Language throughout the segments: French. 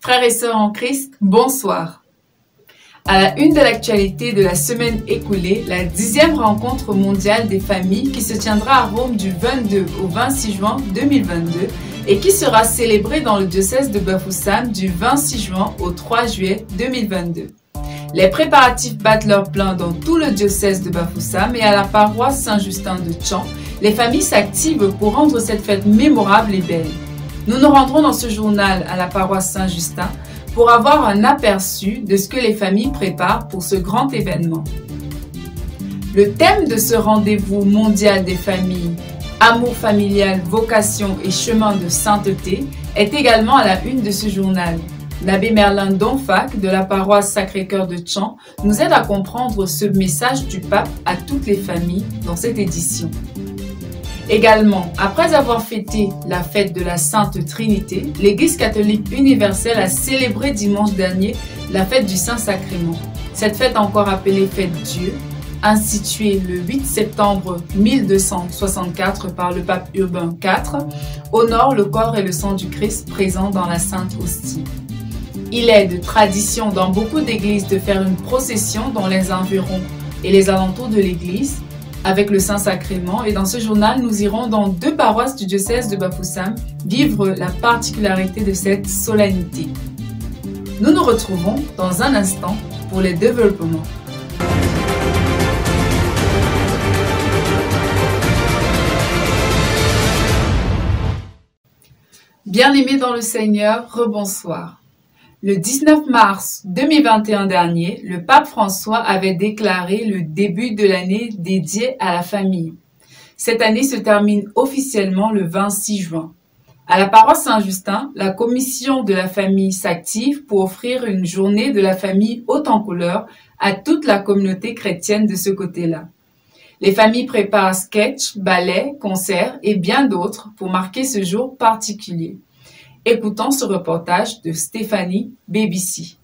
Frères et sœurs en Christ, bonsoir. À la une de l'actualité de la semaine écoulée, la 10e rencontre mondiale des familles qui se tiendra à Rome du 22 au 26 juin 2022 et qui sera célébrée dans le diocèse de Bafoussam du 26 juin au 3 juillet 2022. Les préparatifs battent leur plein dans tout le diocèse de Bafoussam et à la paroisse Saint-Justin de Tchan. Les familles s'activent pour rendre cette fête mémorable et belle. Nous nous rendrons dans ce journal à la paroisse Saint-Justin pour avoir un aperçu de ce que les familles préparent pour ce grand événement. Le thème de ce rendez-vous mondial des familles, amour familial, vocation et chemin de sainteté, est également à la une de ce journal. L'abbé Merlin Donfac de la paroisse Sacré-Cœur de Tchan nous aide à comprendre ce message du pape à toutes les familles dans cette édition. Également, après avoir fêté la fête de la Sainte Trinité, l'Église catholique universelle a célébré dimanche dernier la fête du Saint-Sacrement. Cette fête, encore appelée Fête Dieu, instituée le 8 septembre 1264 par le pape Urbain IV, honore le corps et le sang du Christ présents dans la Sainte Hostie. Il est de tradition dans beaucoup d'églises de faire une procession dans les environs et les alentours de l'église avec le Saint-Sacrement, et dans ce journal, nous irons dans 2 paroisses du diocèse de Bafoussam vivre la particularité de cette solennité. Nous nous retrouvons dans un instant pour les développements. Bien-aimés dans le Seigneur, rebonsoir. Le 19 mars 2021 dernier, le pape François avait déclaré le début de l'année dédiée à la famille. Cette année se termine officiellement le 26 juin. À la paroisse Saint-Justin, la commission de la famille s'active pour offrir une journée de la famille haute en couleurs à toute la communauté chrétienne de ce côté-là. Les familles préparent sketchs, ballets, concerts et bien d'autres pour marquer ce jour particulier. Écoutons ce reportage de Stéphanie Bébici.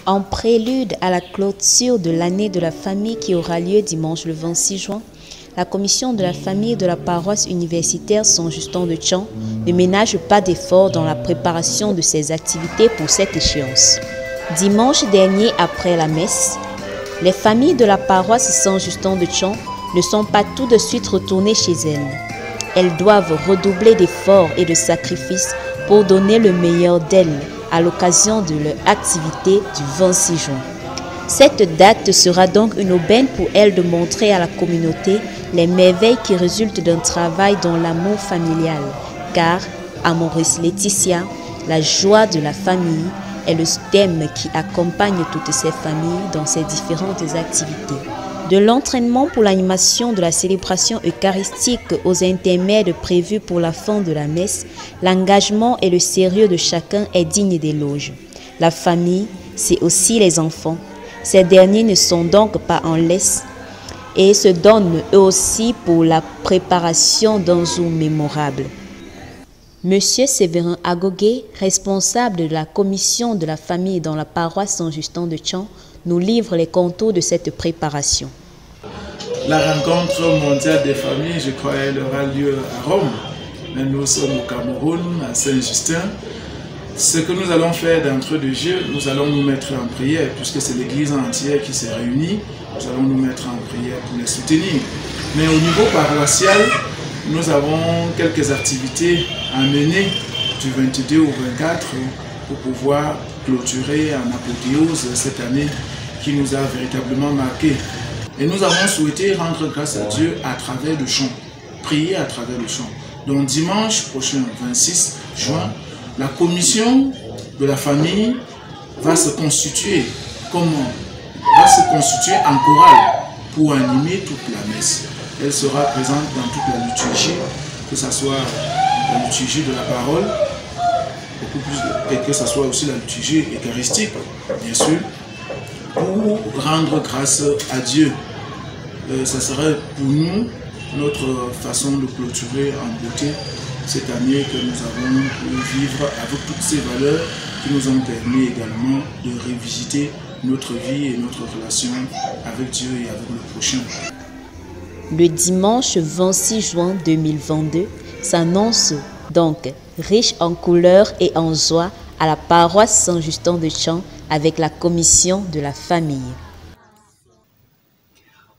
En prélude à la clôture de l'année de la famille qui aura lieu dimanche le 26 juin, la commission de la famille de la paroisse universitaire Saint-Justin de Tchan ne ménage pas d'efforts dans la préparation de ses activités pour cette échéance. Dimanche dernier, après la messe, les familles de la paroisse Saint-Justin de Tchan ne sont pas tout de suite retournées chez elles. Elles doivent redoubler d'efforts et de sacrifices pour donner le meilleur d'elles à l'occasion de leur activité du 26 juin. Cette date sera donc une aubaine pour elles de montrer à la communauté les merveilles qui résultent d'un travail dans l'amour familial, car Amoris Laetitia, la joie de la famille, est le thème qui accompagne toutes ces familles dans ces différentes activités. De l'entraînement pour l'animation de la célébration eucharistique aux intermèdes prévus pour la fin de la messe, l'engagement et le sérieux de chacun est digne d'éloge. La famille, c'est aussi les enfants. Ces derniers ne sont donc pas en laisse et se donnent eux aussi pour la préparation d'un jour mémorable. Monsieur Séverin Agogué, responsable de la commission de la famille dans la paroisse Saint-Justin de Tchan, nous livre les contours de cette préparation. La rencontre mondiale des familles, je crois, elle aura lieu à Rome. Mais nous sommes au Cameroun, à Saint-Justin. Ce que nous allons faire d'entrée de jeu, nous allons nous mettre en prière, puisque c'est l'église entière qui s'est réunie. Nous allons nous mettre en prière pour les soutenir. Mais au niveau paroissial, nous avons quelques activités à mener du 22 au 24 pour pouvoir clôturer en apothéose cette année qui nous a véritablement marqué. Et nous avons souhaité rendre grâce à Dieu à travers le chant, prier à travers le chant. Donc dimanche prochain, 26 juin, la commission de la famille va se constituer. Comment? Va se constituer en chorale pour animer toute la messe. Elle sera présente dans toute la liturgie, que ce soit la liturgie de la parole, beaucoup plus, et que ce soit aussi la liturgie eucharistique, bien sûr, pour rendre grâce à Dieu. Ça serait pour nous notre façon de clôturer en beauté cette année que nous avons pu vivre avec toutes ces valeurs qui nous ont permis également de revisiter notre vie et notre relation avec Dieu et avec le prochain. Le dimanche 26 juin 2022 s'annonce donc riche en couleurs et en joie, à la paroisse Saint-Justin de Tchang avec la commission de la famille.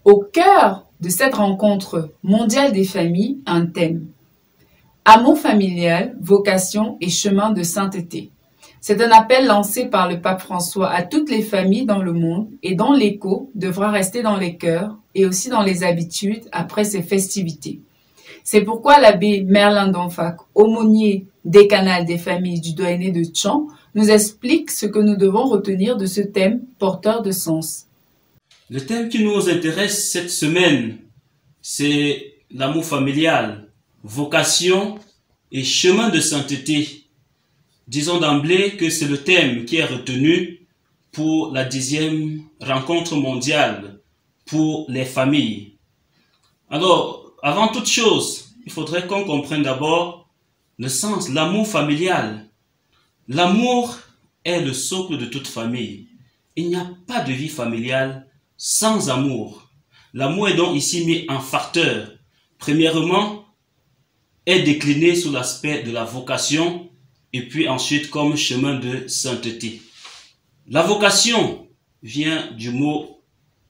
Au cœur de cette rencontre mondiale des familles, un thème. Amour familial, vocation et chemin de sainteté. C'est un appel lancé par le pape François à toutes les familles dans le monde et dont l'écho devra rester dans les cœurs et aussi dans les habitudes après ces festivités. C'est pourquoi l'abbé Merlin Donfac, aumônier décanal des familles du doyenné de Tchang, nous explique ce que nous devons retenir de ce thème porteur de sens. Le thème qui nous intéresse cette semaine, c'est l'amour familial, vocation et chemin de sainteté. Disons d'emblée que c'est le thème qui est retenu pour la 10e rencontre mondiale pour les familles. Alors, avant toute chose, il faudrait qu'on comprenne d'abord le sens, l'amour familial. L'amour est le socle de toute famille. Il n'y a pas de vie familiale sans amour. L'amour est donc ici mis en facteur. Premièrement, est décliné sous l'aspect de la vocation et puis ensuite comme chemin de sainteté. La vocation vient du mot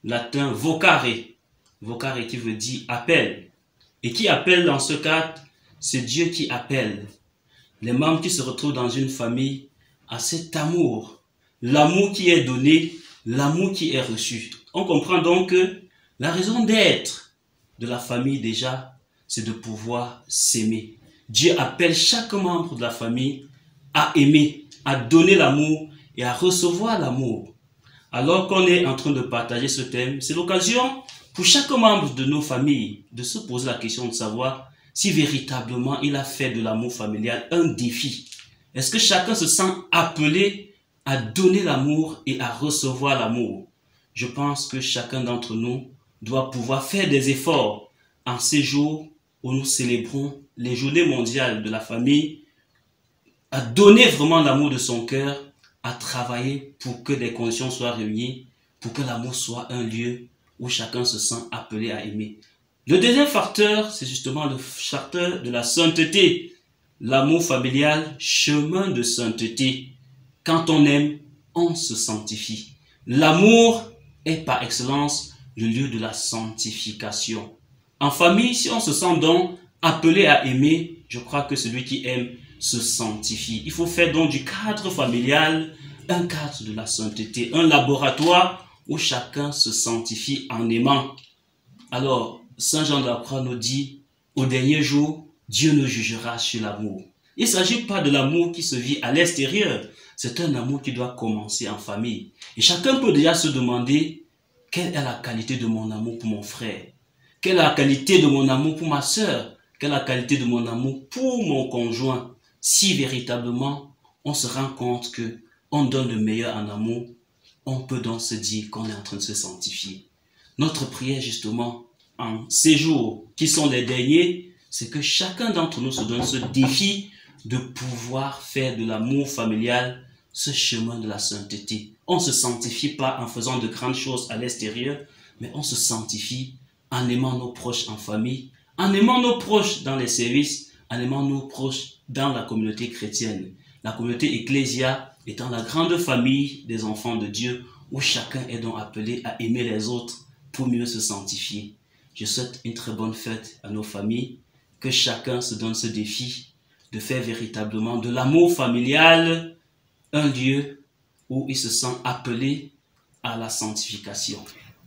latin vocare. Vocare qui veut dire appel. Et qui appelle dans ce cadre, c'est Dieu qui appelle. Les membres qui se retrouvent dans une famille à cet amour. L'amour qui est donné, l'amour qui est reçu. On comprend donc que la raison d'être de la famille déjà, c'est de pouvoir s'aimer. Dieu appelle chaque membre de la famille à aimer, à donner l'amour et à recevoir l'amour. Alors qu'on est en train de partager ce thème, c'est l'occasion pour chaque membre de nos familles de se poser la question de savoir si véritablement il a fait de l'amour familial un défi. Est-ce que chacun se sent appelé à donner l'amour et à recevoir l'amour? Je pense que chacun d'entre nous doit pouvoir faire des efforts en ces jours où nous célébrons les journées mondiales de la famille, à donner vraiment l'amour de son cœur, à travailler pour que les conditions soient réunies, pour que l'amour soit un lieu où chacun se sent appelé à aimer. Le deuxième facteur, c'est justement le facteur de la sainteté. L'amour familial, chemin de sainteté. Quand on aime, on se sanctifie. L'amour est par excellence le lieu de la sanctification. En famille, si on se sent donc appelé à aimer, je crois que celui qui aime se sanctifie. Il faut faire donc du cadre familial un cadre de la sainteté, un laboratoire où chacun se sanctifie en aimant. Alors, Saint Jean de la Croix nous dit, au dernier jour, Dieu nous jugera sur l'amour. Il ne s'agit pas de l'amour qui se vit à l'extérieur, c'est un amour qui doit commencer en famille. Et chacun peut déjà se demander, quelle est la qualité de mon amour pour mon frère? Quelle est la qualité de mon amour pour ma sœur? Quelle est la qualité de mon amour pour mon conjoint? Si véritablement on se rend compte que on donne le meilleur en amour, on peut donc se dire qu'on est en train de se sanctifier. Notre prière justement en ces jours qui sont les derniers, c'est que chacun d'entre nous se donne ce défi de pouvoir faire de l'amour familial ce chemin de la sainteté. On ne se sanctifie pas en faisant de grandes choses à l'extérieur, mais on se sanctifie en aimant nos proches en famille, en aimant nos proches dans les services, en aimant nos proches dans la communauté chrétienne. La communauté ecclésia étant la grande famille des enfants de Dieu, où chacun est donc appelé à aimer les autres pour mieux se sanctifier. Je souhaite une très bonne fête à nos familles, que chacun se donne ce défi de faire véritablement de l'amour familial un lieu où il se sent appelé à la sanctification.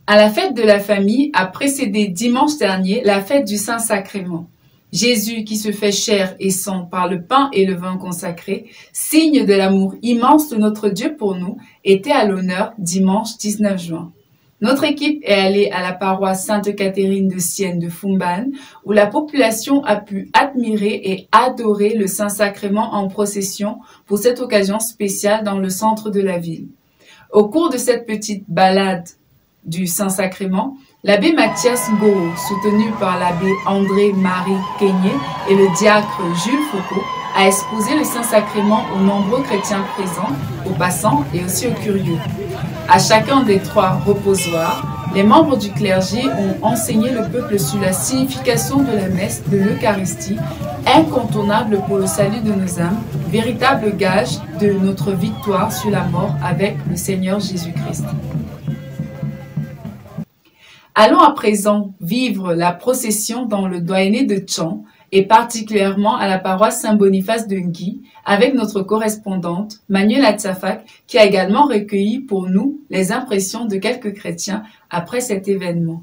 À la fête de la famille a précédé dimanche dernier la fête du Saint-Sacrement. Jésus qui se fait chair et sang par le pain et le vin consacrés, signe de l'amour immense de notre Dieu pour nous, était à l'honneur dimanche 19 juin. Notre équipe est allée à la paroisse Sainte-Catherine de Sienne de Fumban, où la population a pu admirer et adorer le Saint-Sacrement en procession pour cette occasion spéciale dans le centre de la ville. Au cours de cette petite balade du Saint-Sacrement, l'abbé Mathias Ngoro, soutenu par l'abbé André-Marie Keigné et le diacre Jules Foucault, a exposé le Saint-Sacrement aux nombreux chrétiens présents, aux passants et aussi aux curieux. À chacun des 3 reposoirs, les membres du clergé ont enseigné le peuple sur la signification de la messe de l'Eucharistie incontournable pour le salut de nos âmes, véritable gage de notre victoire sur la mort avec le Seigneur Jésus-Christ. Allons à présent vivre la procession dans le doyenné de Tchon et particulièrement à la paroisse Saint-Boniface de Ngui avec notre correspondante Manuela Atsafak qui a également recueilli pour nous les impressions de quelques chrétiens après cet événement.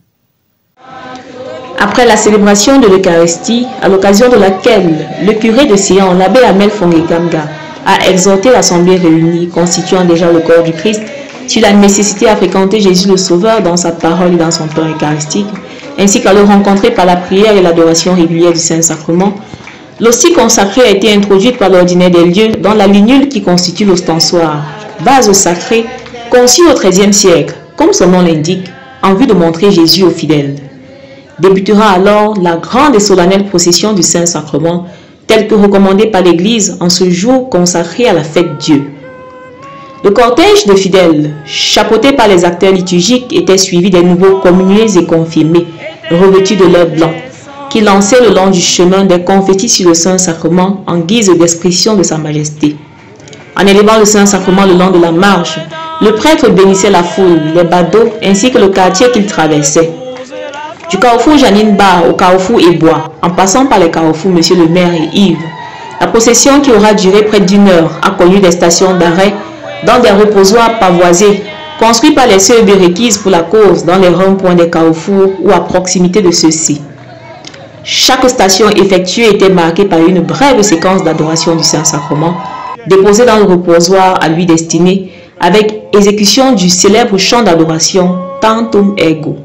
Après la célébration de l'Eucharistie, à l'occasion de laquelle le curé de Sion, l'abbé Amel Fongekamga, a exhorté l'assemblée réunie constituant déjà le corps du Christ sur la nécessité à fréquenter Jésus le Sauveur dans sa parole et dans son pain eucharistique, ainsi qu'à le rencontrer par la prière et l'adoration régulière du Saint-Sacrement, l'hostie consacrée a été introduite par l'ordinaire des lieux dans la lunule qui constitue l'ostensoir, vase sacré conçu au XIIIe siècle, comme son nom l'indique, en vue de montrer Jésus aux fidèles. Débutera alors la grande et solennelle procession du Saint-Sacrement, telle que recommandée par l'Église en ce jour consacré à la fête Dieu. Le cortège de fidèles, chapeauté par les acteurs liturgiques, était suivi des nouveaux communiés et confirmés, revêtus de leurs blancs, qui lançaient le long du chemin des confettis sur le Saint-Sacrement en guise d'expression de sa majesté. En élevant le Saint-Sacrement le long de la marche, le prêtre bénissait la foule, les badauds ainsi que le quartier qu'il traversait. Du carrefour Janine Bar au carrefour Ebois, en passant par les carrefours Monsieur le maire et Yves, la procession qui aura duré près d'1 heure a connu des stations d'arrêt dans des reposoirs pavoisés, construits par les sœurs béréquises pour la cause dans les ronds-points des carrefours ou à proximité de ceux-ci. Chaque station effectuée était marquée par une brève séquence d'adoration du Saint-Sacrement, déposée dans le reposoir à lui destiné, avec exécution du célèbre chant d'adoration Tantum Ergo.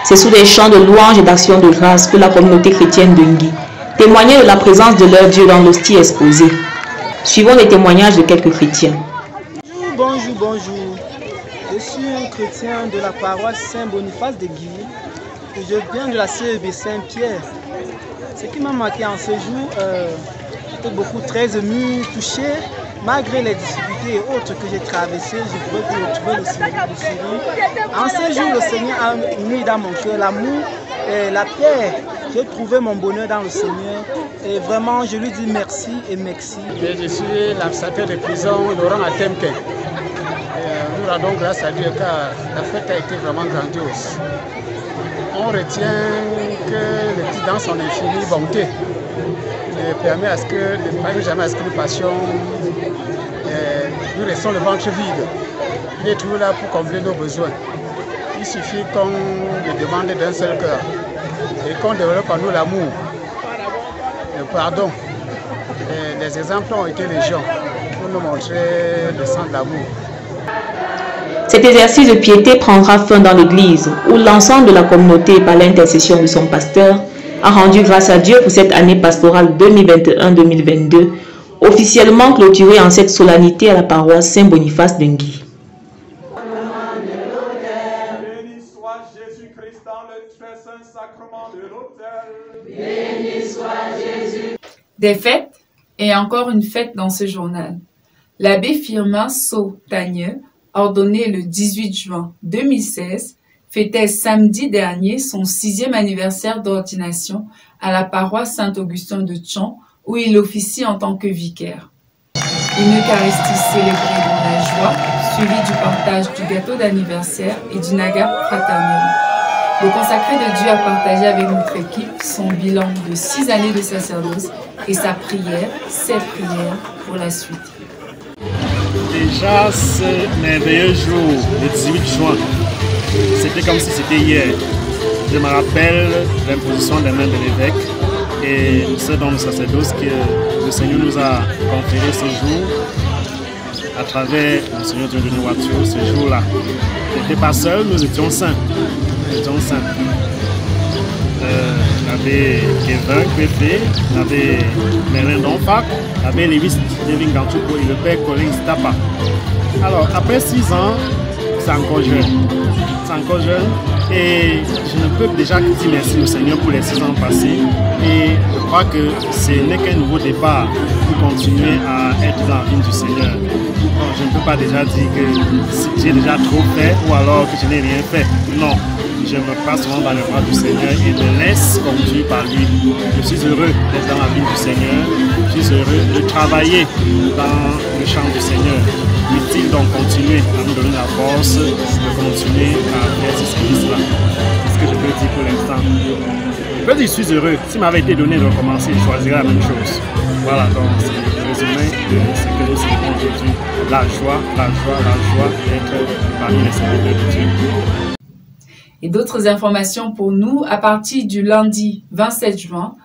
C'est sous des chants de louange et d'action de grâce que la communauté chrétienne de Ngui témoignait de la présence de leur Dieu dans l'hostie exposée. Suivons les témoignages de quelques chrétiens. Bonjour. Je suis un chrétien de la paroisse Saint-Boniface de Ngui et je viens de la CEB Saint-Pierre. Ce qui m'a marqué en ce jour, j'étais beaucoup très ému, touché. Malgré les difficultés et autres que j'ai traversées, je pouvais retrouver le Seigneur. En ce jour, le Seigneur a mis dans mon cœur l'amour et la paix. J'ai trouvé mon bonheur dans le Seigneur et vraiment je lui dis merci et merci. Je suis l'administrateur de prison Laurent Atemke. Nous rendons grâce à Dieu car la fête a été vraiment grandiose. On retient que le petit dans son infinie bonté permet à ce que, ne jamais à ce que nous passions, nous restons le ventre vide. Il est toujours là pour combler nos besoins. Il suffit qu'on le demande d'un seul cœur et qu'on développe en nous l'amour, le pardon. Et les exemples ont été légion pour nous montrer le sang de l'amour. Cet exercice de piété prendra fin dans l'église où l'ensemble de la communauté, par l'intercession de son pasteur, a rendu grâce à Dieu pour cette année pastorale 2021-2022, officiellement clôturée en cette solennité à la paroisse Saint-Boniface de Ngui. Béni soit Jésus-Christ dans le très saint sacrement de l'autel. Béni soit Jésus. Des fêtes et encore une fête dans ce journal. L'abbé Firmin Sautagneux, ordonné le 18 juin 2016, fêtait samedi dernier son 6e anniversaire d'ordination à la paroisse Saint-Augustin de Tchon, où il officie en tant que vicaire. Une Eucharistie célébrée dans la joie, suivie du partage du gâteau d'anniversaire et d'une agape fraternelle. Le consacré de Dieu a partagé avec notre équipe son bilan de 6 années de sacerdoce et ses prières pour la suite. Déjà, ce merveilleux jour, le 18 juin, c'était comme si c'était hier. Je me rappelle l'imposition des mains de l'évêque et ce don de sacerdoce que le Seigneur nous a conféré ce jour à travers le Seigneur Dieu de Nouature, ce jour-là. On n'était pas seuls, nous étions saints. L'abbé Kevin Kwefé, l'abbé Merlin Donfac, l'abbé Lévis Devin Gantuko et le père Colin Stapa. Alors, après 6 ans, c'est encore jeune. Et je ne peux déjà que dire merci au Seigneur pour les 6 ans passés. Et je crois que ce n'est qu'un nouveau départ pour continuer à être dans la vie du Seigneur. Donc, je ne peux pas déjà dire que j'ai déjà trop fait ou alors que je n'ai rien fait. Non. Je me passe souvent dans les bras du Seigneur et me laisse conduire par lui. Je suis heureux d'être dans la vie du Seigneur. Je suis heureux de travailler dans le champ du Seigneur. Faut-il donc continuer à nous donner la force de continuer à faire ce service-là? C'est ce que je peux dire pour l'instant. Je peux dire que je suis heureux. S'il m'avait été donné de recommencer, je choisirais la même chose. Voilà, donc c'est le résumé de ce que nous célébrons aujourd'hui. La joie d'être parmi les serviteurs de Dieu. Et d'autres informations pour nous, à partir du lundi 27 juin,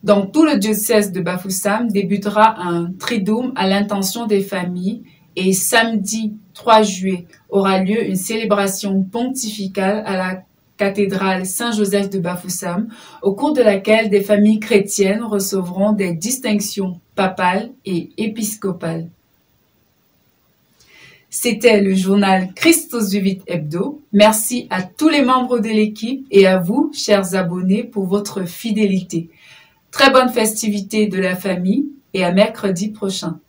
dans tout le diocèse de Bafoussam, débutera un triduum à l'intention des familles et samedi 3 juillet aura lieu une célébration pontificale à la cathédrale Saint-Joseph de Bafoussam, au cours de laquelle des familles chrétiennes recevront des distinctions papales et épiscopales. C'était le journal Christos Vivit Hebdo. Merci à tous les membres de l'équipe et à vous, chers abonnés, pour votre fidélité. Très bonne festivité de la famille et à mercredi prochain.